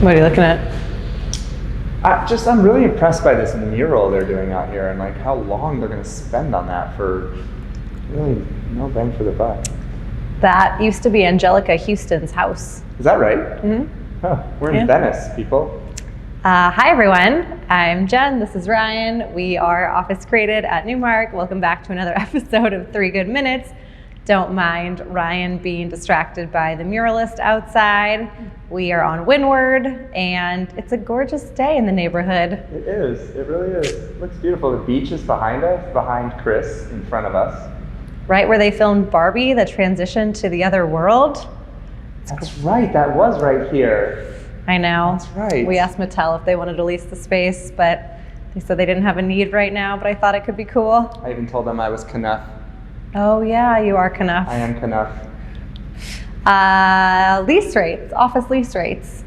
What are you looking at? I'm really impressed by this mural they're doing out here and like how long they're going to spend on that for really no bang for the buck. That used to be Angelica Houston's house. Is that right? Mm-hmm. Oh, we're in Venice, people. Hi everyone, I'm Jen, this is Ryan. We are Office Created at Newmark. Welcome back to another episode of 3 Good Minutes. Don't mind Ryan being distracted by the muralist outside. We are on Windward and it's a gorgeous day in the neighborhood. It is, it really is. It looks beautiful. The beach is behind us, behind Chris, in front of us. Right where they filmed Barbie, the transition to the other world. That's right, that was right here. I know. That's right. We asked Mattel if they wanted to lease the space, but they said they didn't have a need right now, but I thought it could be cool. I even told them I was Knuff. Oh yeah, you are Knuff. I am Knuff. Lease rates, office lease rates.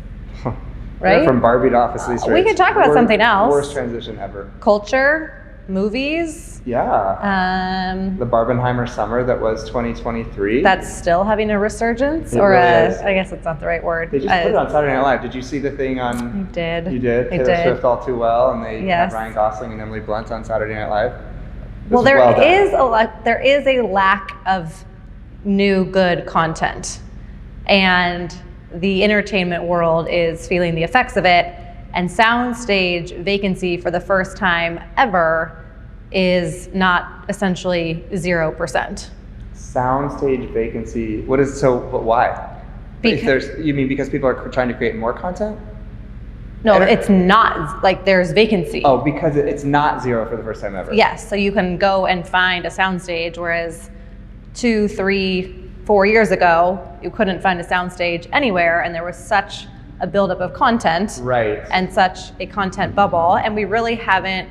Right? From Barbie to office lease rates. We could talk about something else. Worst transition ever. Culture, movies. Yeah. The Barbenheimer summer that was 2023. That's still having a resurgence, it really is. I guess it's not the right word. They just put it on Saturday Night Live. Did you see the thing on? I did. You did? I Taylor did. Swift All Too Well, and they Yes. had Ryan Gosling and Emily Blunt on Saturday Night Live. Well, there is a lack of new good content, and the entertainment world is feeling the effects of it. And soundstage vacancy for the first time ever is not essentially 0%. Soundstage vacancy. But why? You mean because people are trying to create more content? No, it's not, like there's vacancy. Oh, because it's not 0 for the first time ever. Yes, so you can go and find a soundstage, whereas 2, 3, 4 years ago, you couldn't find a soundstage anywhere, and there was such a buildup of content. Right. And such a content bubble, and we really haven't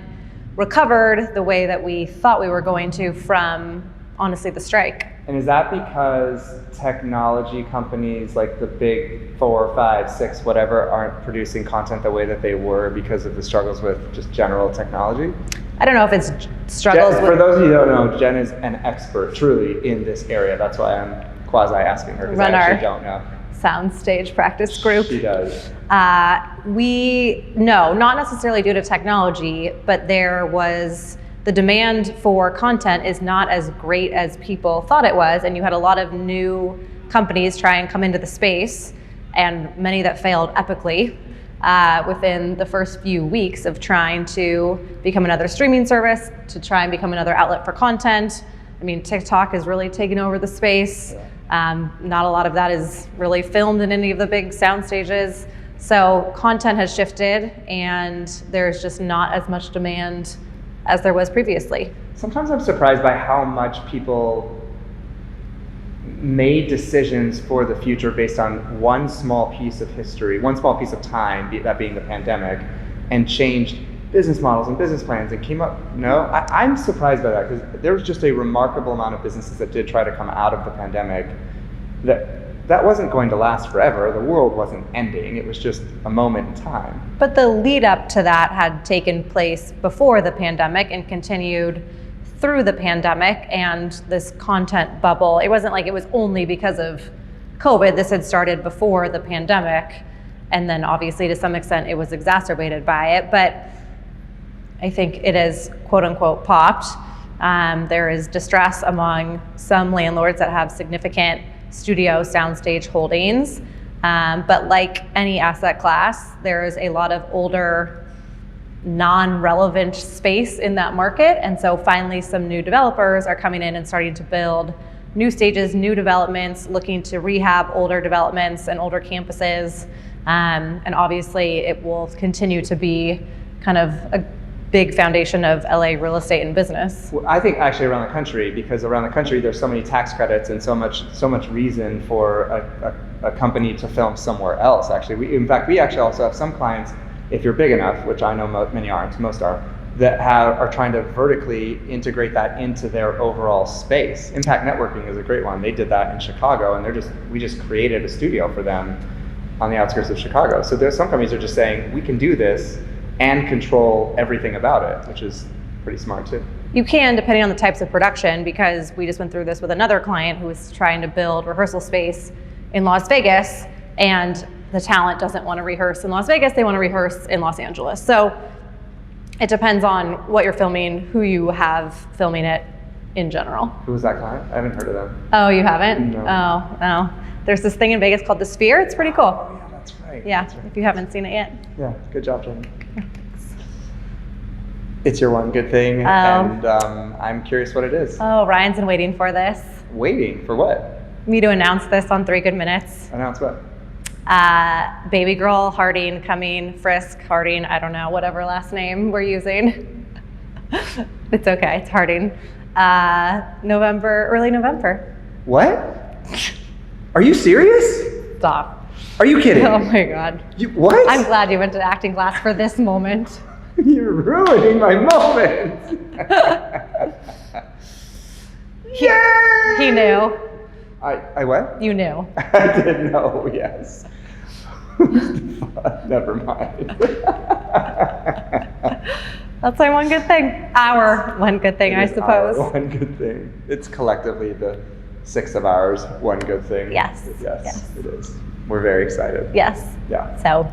recovered the way that we thought we were going to from, honestly, the strike. And is that because technology companies like the big 4, 5, 6, whatever, aren't producing content the way that they were because of the struggles with just general technology? I don't know if it's struggles For those of you who don't know, Jen is an expert, truly, in this area. That's why I'm quasi-asking her, because I actually don't know. Soundstage practice group. She does. No, not necessarily due to technology, but there was the demand for content is not as great as people thought it was, and you had a lot of new companies try and come into the space, and many that failed epically within the first few weeks of trying to become another streaming service, to try and become another outlet for content. I mean, TikTok is really taking over the space. Not a lot of that is really filmed in any of the big sound stages. So content has shifted, and there's just not as much demand as there was previously. Sometimes I'm surprised by how much people made decisions for the future based on one small piece of history, one small piece of time, that being the pandemic, and changed business models and business plans and came up. I'm surprised by that, because there was just a remarkable amount of businesses that did try to come out of the pandemic that wasn't going to last forever. The world wasn't ending. It was just a moment in time. But the lead up to that had taken place before the pandemic and continued through the pandemic and this content bubble. It wasn't like it was only because of COVID. This had started before the pandemic, and then obviously to some extent it was exacerbated by it. But I think it has quote unquote popped. There is distress among some landlords that have significant studio soundstage holdings. But like any asset class, there is a lot of older, non-relevant space in that market. And so finally some new developers are coming in and starting to build new stages, new developments, looking to rehab older developments and older campuses. And obviously it will continue to be kind of a big foundation of LA real estate and business. Well, I think actually around the country, because around the country there's so many tax credits and so much reason for a company to film somewhere else. Actually, we actually also have some clients, if you're big enough, which I know many aren't, most are, that are trying to vertically integrate that into their overall space. Impact Networking is a great one. They did that in Chicago, and we just created a studio for them on the outskirts of Chicago. So there's some companies that are just saying, we can do this and control everything about it, which is pretty smart too. You can, depending on the types of production, because we just went through this with another client who was trying to build rehearsal space in Las Vegas, and the talent doesn't want to rehearse in Las Vegas, they want to rehearse in Los Angeles. So it depends on what you're filming, who you have filming it in general. Who was that client? I haven't heard of them. Oh, you haven't? No. Oh, no. There's this thing in Vegas called the Sphere. It's pretty cool. Oh, yeah, that's right. Yeah, That's right. if you haven't seen it yet. Yeah, good job, Jenny. It's your one good thing, Oh. and I'm curious what it is. Oh, Ryan's been waiting for this. Waiting for what? Me to announce this on 3 Good Minutes. Announce what? Baby girl Harding coming, Frisk Harding, I don't know, whatever last name we're using. It's okay, it's Harding. Early November. What? Are you serious? Stop. Are you kidding? Oh my God. What? I'm glad you went to acting class for this moment. You're ruining my moment. He knew. I what? You knew. I did know, yes. Never mind. That's my one good thing. Our one good thing, It I is suppose. our one good thing. It's collectively the 6 of ours one good thing. Yes. Yes, it is. We're very excited. Yes. Yeah. So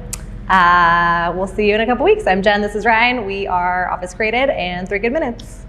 we'll see you in a couple weeks. I'm Jen. This is Ryan. We are Office Created and 3 Good Minutes.